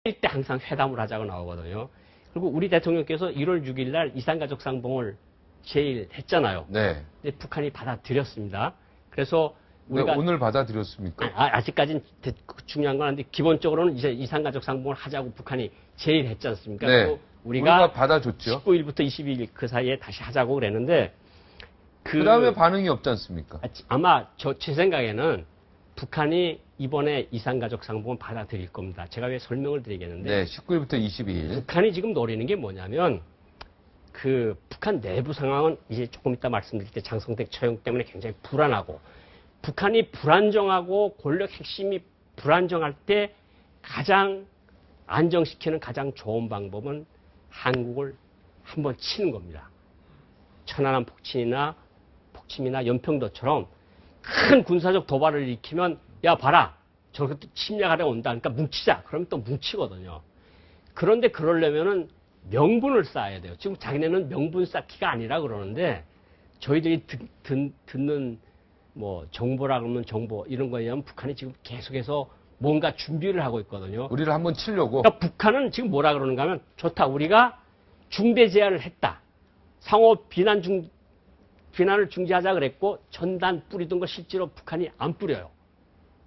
때 항상 회담을 하자고 나오거든요. 그리고 우리 대통령께서 1월 6일 날 이산가족 상봉을 제일했잖아요. 네. 근데 북한이 받아들였습니다. 그래서 우리가 오늘 받아들였습니까? 아직까지는 중요한 건 아닌데 기본적으로는 이제 이산가족 상봉을 하자고 북한이 제일했지 않습니까? 네. 우리가 받아줬죠. 19일부터 22일 그 사이에 다시 하자고 그랬는데 그 다음에 반응이 없지 않습니까? 아마 제 생각에는 북한이 이번에 이산가족 상봉은 받아들일 겁니다. 제가 왜 설명을 드리겠는데 네, 19일부터 22일. 북한이 지금 노리는 게 뭐냐면 그 북한 내부 상황은 이제 조금 이따 말씀드릴 때 장성택 처형 때문에 굉장히 불안하고 북한이 불안정하고 권력 핵심이 불안정할 때 가장 안정시키는 가장 좋은 방법은 한국을 한번 치는 겁니다. 천안함 폭침이나 연평도처럼 큰 군사적 도발을 일으키면 야 봐라 저것도 침략하려 온다. 그러니까 뭉치자. 그러면 또 뭉치거든요. 그런데 그러려면은 명분을 쌓아야 돼요. 지금 자기네는 명분 쌓기가 아니라 그러는데 저희들이 듣는 뭐 정보라 그러면 정보 이런 거에 의하면 북한이 지금 계속해서 뭔가 준비를 하고 있거든요. 우리를 한번 치려고. 그러니까 북한은 지금 뭐라 그러는가 하면 좋다. 우리가 중대 제안을 했다. 상호 비난을 중지하자 그랬고 전단 뿌리던 거 실제로 북한이 안 뿌려요.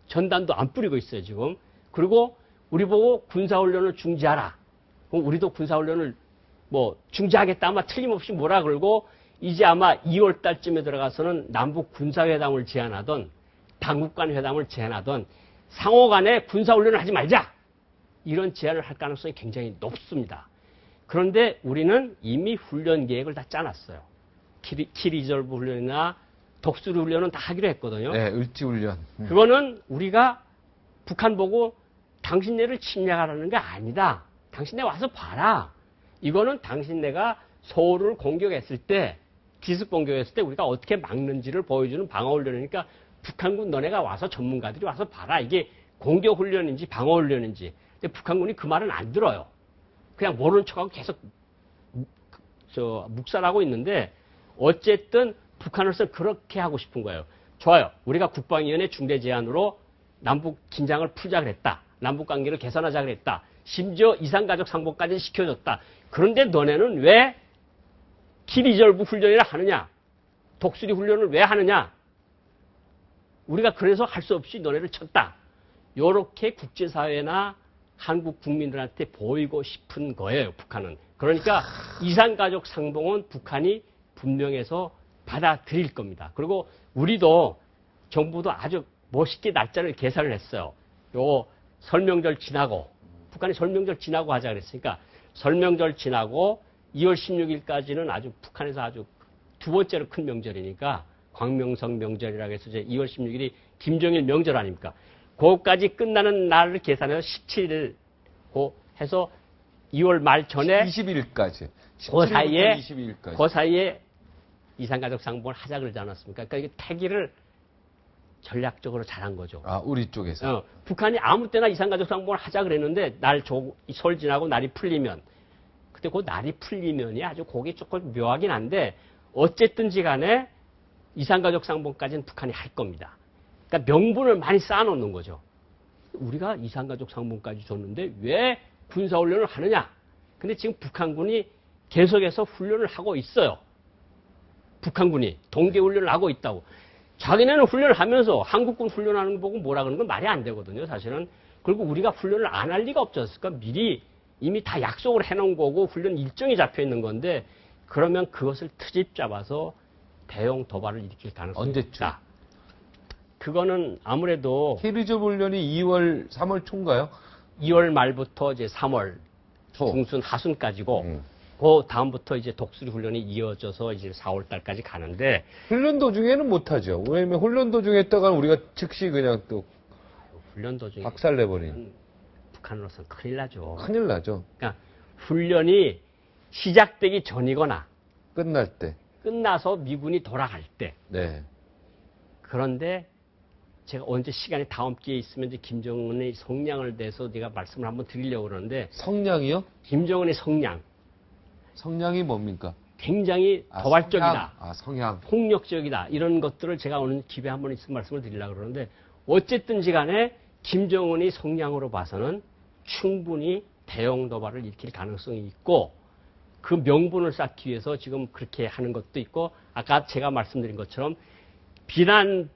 전단도 안 뿌리고 있어요, 지금. 그리고 우리 보고 군사훈련을 중지하라. 그럼 우리도 군사훈련을 뭐 중지하겠다. 아마 틀림없이 뭐라 그러고 이제 아마 2월 달쯤에 들어가서는 남북 군사회담을 제안하던 당국 간 회담을 제안하던 상호 간에 군사훈련을 하지 말자. 이런 제안을 할 가능성이 굉장히 높습니다. 그런데 우리는 이미 훈련 계획을 다 짜놨어요. 키리졸브 훈련이나 독수리 훈련은 다 하기로 했거든요. 네, 을지훈련. 그거는 우리가 북한 보고 당신네를 침략하라는 게 아니다. 당신네 와서 봐라. 이거는 당신네가 서울을 공격했을 때, 기습 공격했을 때 우리가 어떻게 막는지를 보여주는 방어훈련이니까 북한군 너네가 와서 전문가들이 와서 봐라. 이게 공격훈련인지 방어훈련인지. 근데 북한군이 그 말은 안 들어요. 그냥 모르는 척하고 계속 묵살하고 있는데 어쨌든 북한으로서 그렇게 하고 싶은 거예요. 좋아요. 우리가 국방위원회 중대 제안으로 남북 긴장을 풀자 그랬다. 남북 관계를 개선하자 그랬다. 심지어 이산가족 상봉까지 시켜줬다. 그런데 너네는 왜 키리졸브 훈련이라 하느냐? 독수리 훈련을 왜 하느냐? 우리가 그래서 할 수 없이 너네를 쳤다. 요렇게 국제사회나 한국 국민들한테 보이고 싶은 거예요, 북한은. 그러니까 이산가족 상봉은 북한이 분명해서 받아들일 겁니다. 그리고 우리도 정부도 아주 멋있게 날짜를 계산을 했어요. 요 설명절 지나고 북한이 설명절 지나고 하자 그랬으니까 설명절 지나고 2월 16일까지는 아주 북한에서 아주 두 번째로 큰 명절이니까 광명성 명절이라고 해서 이제 2월 16일이 김정일 명절 아닙니까? 그거까지 끝나는 날을 계산해서 17일 해서 2월 말 전에 20일까지. 그 사이에 이산가족 상봉을 하자 그러지 않았습니까? 그러니까 이게 태기를 전략적으로 잘한 거죠. 아, 우리 쪽에서. 북한이 아무 때나 이산가족 상봉을 하자 그랬는데 설 지나고 날이 풀리면 근데 그 날이 풀리면이 아주 그게 조금 묘하긴 한데 어쨌든지 간에 이산가족 상봉까지는 북한이 할 겁니다. 그러니까 명분을 많이 쌓아놓는 거죠. 우리가 이산가족 상봉까지 줬는데 왜 군사훈련을 하느냐? 근데 지금 북한군이 계속해서 훈련을 하고 있어요. 북한군이 동계훈련을 하고 있다고. 자기네는 훈련을 하면서 한국군 훈련하는 거 보고 뭐라 그러는 건 말이 안 되거든요, 사실은. 그리고 우리가 훈련을 안 할 리가 없지 않습니까? 미리 이미 다 약속을 해놓은 거고 훈련 일정이 잡혀 있는 건데 그러면 그것을 트집 잡아서 대형 도발을 일으킬 가능성이 있다. 그거는 아무래도 키리졸브 훈련이 2월, 3월 초인가요? 2월 말부터 이제 3월 중순, 하순까지고 그 다음부터 이제 독수리 훈련이 이어져서 이제 4월 달까지 가는데 훈련 도중에는 못하죠. 왜냐면 훈련 도중에 했다가는 우리가 즉시 그냥 또 훈련 도중에 박살내버린. 북한으로서는 큰일 나죠. 큰일 나죠. 그러니까 훈련이 시작되기 전이거나 끝날 때. 끝나서 미군이 돌아갈 때. 네. 그런데 제가 언제 시간이 다음 기회에 있으면 이제 김정은의 성량을 대해서 제가 말씀을 한번 드리려고 그러는데 성량이요? 김정은의 성량. 성량이 뭡니까? 굉장히 도발적이다. 성향. 폭력적이다. 이런 것들을 제가 오늘 기회에 한번 있으면 말씀을 드리려고 그러는데 어쨌든지 간에 김정은의 성량으로 봐서는 충분히 대형 도발을 일으킬 가능성이 있고 그 명분을 쌓기 위해서 지금 그렇게 하는 것도 있고 아까 제가 말씀드린 것처럼 비난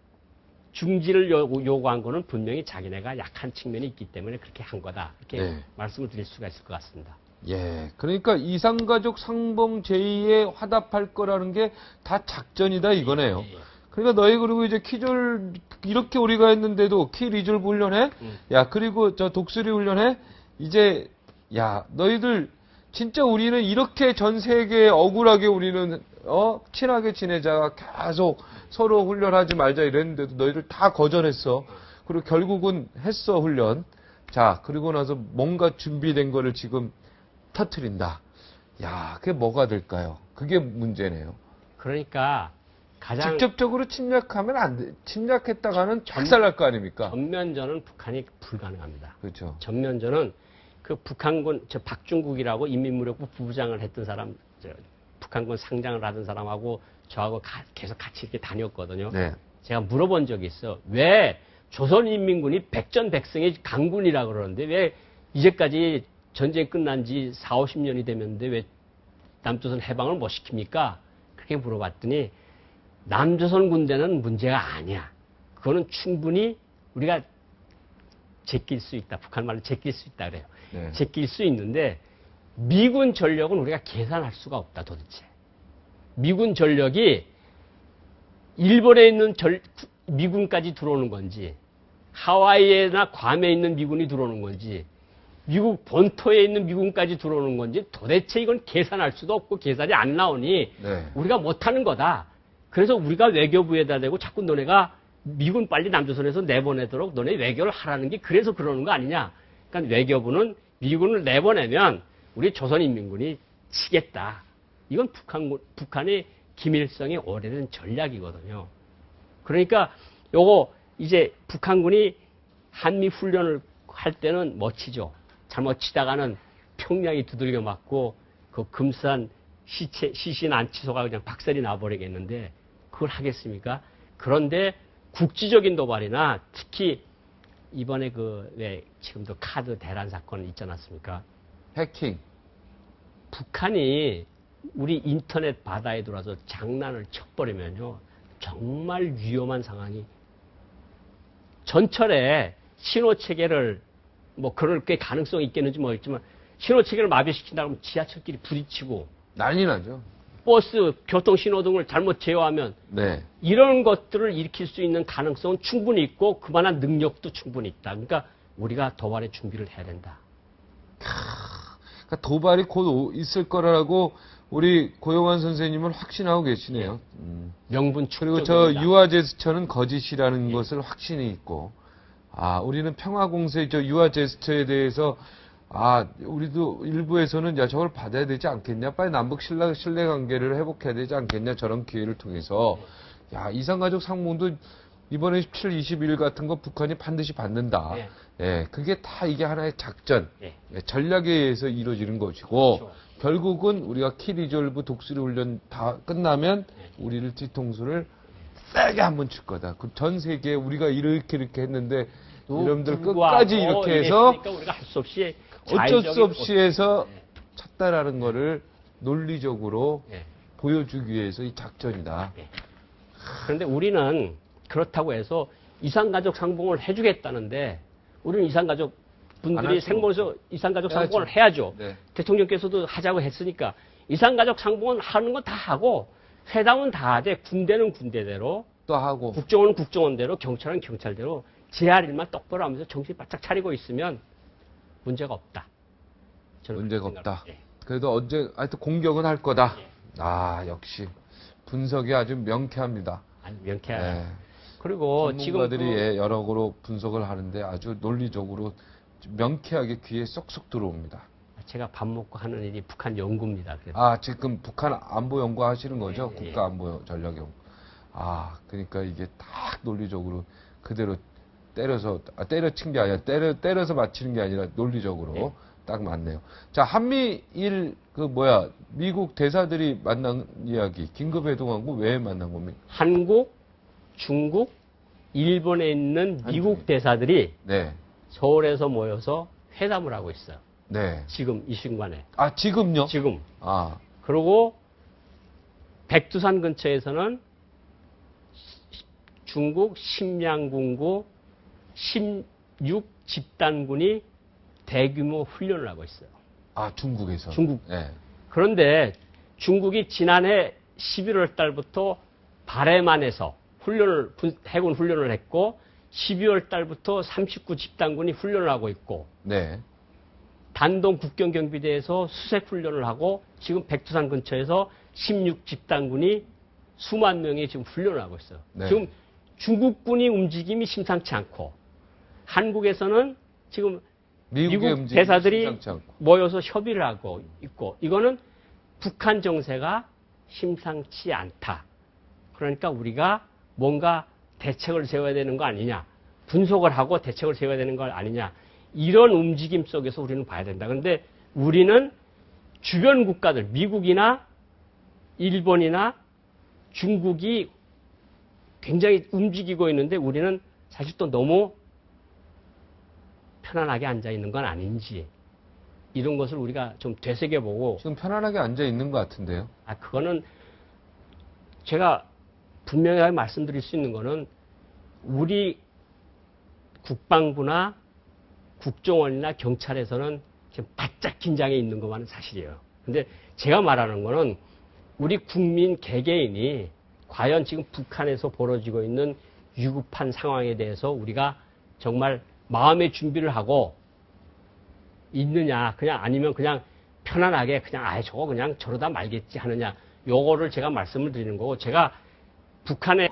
중지를 요구한 거는 분명히 자기네가 약한 측면이 있기 때문에 그렇게 한 거다. 이렇게 네. 말씀을 드릴 수가 있을 것 같습니다. 예. 그러니까 이산가족 상봉 제의에 화답할 거라는 게 다 작전이다 이거네요. 예. 그러니까 너희 그리고 이제 키졸 이렇게 우리가 했는데도 키 리졸브 훈련해? 야, 그리고 저 독수리 훈련해? 이제 야, 너희들 진짜 우리는 이렇게 전 세계에 억울하게 우리는 친하게 지내자 계속 서로 훈련하지 말자 이랬는데도 너희들 다 거절했어. 그리고 결국은 했어 훈련. 자, 그리고 나서 뭔가 준비된 거를 지금 터트린다. 야, 그게 뭐가 될까요? 그게 문제네요. 그러니까 가장 직접적으로 침략하면 안 돼. 침략했다가는 작살날 거 아닙니까? 전면전은 북한이 불가능합니다. 그렇죠. 전면전은 그 북한군 저 박중국이라고 인민무력부 부부장을 했던 사람, 북한군 상장을 하던 사람하고 저하고 계속 같이 이렇게 다녔거든요. 네. 제가 물어본 적이 있어. 왜 조선인민군이 백전백승의 강군이라 그러는데 왜 이제까지 전쟁이 끝난 지 4, 50년이 됐는데 왜 남조선 해방을 못 시킵니까? 그렇게 물어봤더니 남조선 군대는 문제가 아니야. 그거는 충분히 우리가 제낄 수 있다. 북한 말로 제낄 수 있다 그래요. 네. 제낄 수 있는데 미군 전력은 우리가 계산할 수가 없다 도대체. 미군 전력이 일본에 있는 미군까지 들어오는 건지 하와이나 괌에 있는 미군이 들어오는 건지 미국 본토에 있는 미군까지 들어오는 건지 도대체 이건 계산할 수도 없고 계산이 안 나오니 네. 우리가 못하는 거다. 그래서 우리가 외교부에다 대고 자꾸 너네가 미군 빨리 남조선에서 내보내도록 너네 외교를 하라는 게 그래서 그러는 거 아니냐. 그러니까 외교부는 미군을 내보내면 우리 조선인민군이 치겠다. 이건 북한의 기밀성이 오래된 전략이거든요. 그러니까 요거 이제 북한군이 한미 훈련을 할 때는 멋지죠. 잘못 치다가는 평양이 두들겨 맞고 그 금산 시신 안치소가 그냥 박살이 나버리겠는데 그걸 하겠습니까? 그런데 국지적인 도발이나 특히 이번에 왜 지금도 카드 대란 사건 있지 않았습니까? 해킹. 북한이 우리 인터넷 바다에 들어와서 장난을 쳐버리면요. 정말 위험한 상황이 전철에 신호체계를 뭐 그럴 게 가능성이 있겠는지 모르겠지만 신호체계를 마비시킨다 그러면 지하철끼리 부딪히고 난리 나죠. 버스, 교통신호등을 잘못 제어하면 네. 이런 것들을 일으킬 수 있는 가능성은 충분히 있고 그만한 능력도 충분히 있다. 그러니까 우리가 도발의 준비를 해야 된다. 그러니까 도발이 곧 있을 거라고 우리 고용환 선생님은 확신하고 계시네요. 명분 그리고 축적입니다. 저 유화 제스처는 거짓이라는 것을 확신이 있고, 우리는 평화공세 저 유화 제스처에 대해서 우리도 일부에서는 야 저걸 받아야 되지 않겠냐, 빨리 남북 신뢰 관계를 회복해야 되지 않겠냐, 저런 기회를 통해서 야 이산가족 상봉도 이번에 17, 21 같은 거 북한이 반드시 받는다. 네. 예, 그게 다 이게 하나의 작전, 네. 전략에 의해서 이루어지는 것이고. 그렇죠. 결국은 우리가 키리졸브 독수리 훈련 다 끝나면 우리를 뒤통수를 세게 한번 칠 거다. 그럼 전 세계에 우리가 이렇게 했는데 여러분들 끝까지 이렇게 해서 우리가 할 수 없이 어쩔 수 없이 해서 네. 쳤다라는 거를 논리적으로 네. 보여주기 위해서 이 작전이다. 네. 그런데 우리는 그렇다고 해서 이산가족 상봉을 해주겠다는데 우리는 이산가족 분들이 생모에서 이산가족 상봉을 해야죠. 네. 대통령께서도 하자고 했으니까 이산가족 상봉은 하는 건 다 하고 회담은 다 하되 군대는 군대대로 또 하고 국정원은 국정원대로 경찰은 경찰대로 제 할 일만 똑바로 하면서 정신 바짝 차리고 있으면 문제가 없다. 저는 문제가 그렇게 없다. 생각합니다. 그래도 하여튼 공격은 할 거다. 예. 역시 분석이 아주 명쾌합니다. 아니, 명쾌하다. 네. 그리고 지금 전문가들이 여러 가지로 분석을 하는데 아주 논리적으로 명쾌하게 귀에 쏙쏙 들어옵니다. 제가 밥 먹고 하는 일이 북한 연구입니다. 그래서. 지금 북한 안보 연구 하시는 거죠? 예, 예. 국가 안보 전략 연구. 그러니까 이게 딱 논리적으로 그대로 때려친 게 아니라 때려서 맞히는 게 아니라 논리적으로 예. 딱 맞네요. 자, 한미일 미국 대사들이 만난 이야기, 긴급 회동하고 왜 만난 겁니까? 한국, 중국, 일본에 있는 미국 대사들이 네. 서울에서 모여서 회담을 하고 있어요. 네. 지금 이 순간에. 아, 지금요? 지금. 아, 그리고 백두산 근처에서는 중국 심양군구 16집단군이 대규모 훈련을 하고 있어요. 아, 중국에서. 중국. 네. 그런데 중국이 지난해 11월 달부터 바레만에서 해군 훈련을 했고 12월 달부터 39집단군이 훈련을 하고 있고 네. 단동 국경경비대에서 수색 훈련을 하고 지금 백두산 근처에서 16집단군이 수만 명이 지금 훈련을 하고 있어요. 네. 지금 중국군이 움직임이 심상치 않고 한국에서는 지금 미국 움직임이 대사들이 심상치 않고. 모여서 협의를 하고 있고 이거는 북한 정세가 심상치 않다. 그러니까 우리가 뭔가 대책을 세워야 되는 거 아니냐. 분석을 하고 대책을 세워야 되는 거 아니냐. 이런 움직임 속에서 우리는 봐야 된다. 그런데 우리는 주변 국가들, 미국이나 일본이나 중국이 굉장히 움직이고 있는데 우리는 사실 또 너무 편안하게 앉아 있는 건 아닌지 이런 것을 우리가 좀 되새겨보고 지금 편안하게 앉아 있는 것 같은데요. 그거는 제가 분명하게 말씀드릴 수 있는 거는 우리 국방부나 국정원이나 경찰에서는 지금 바짝 긴장해 있는 것만은 사실이에요. 근데 제가 말하는 거는 우리 국민 개개인이 과연 지금 북한에서 벌어지고 있는 위급한 상황에 대해서 우리가 정말 마음의 준비를 하고 있느냐, 그냥 아니면 그냥 편안하게 그냥 저거 그냥 저러다 말겠지 하느냐, 요거를 제가 말씀을 드리는 거고 제가 북한에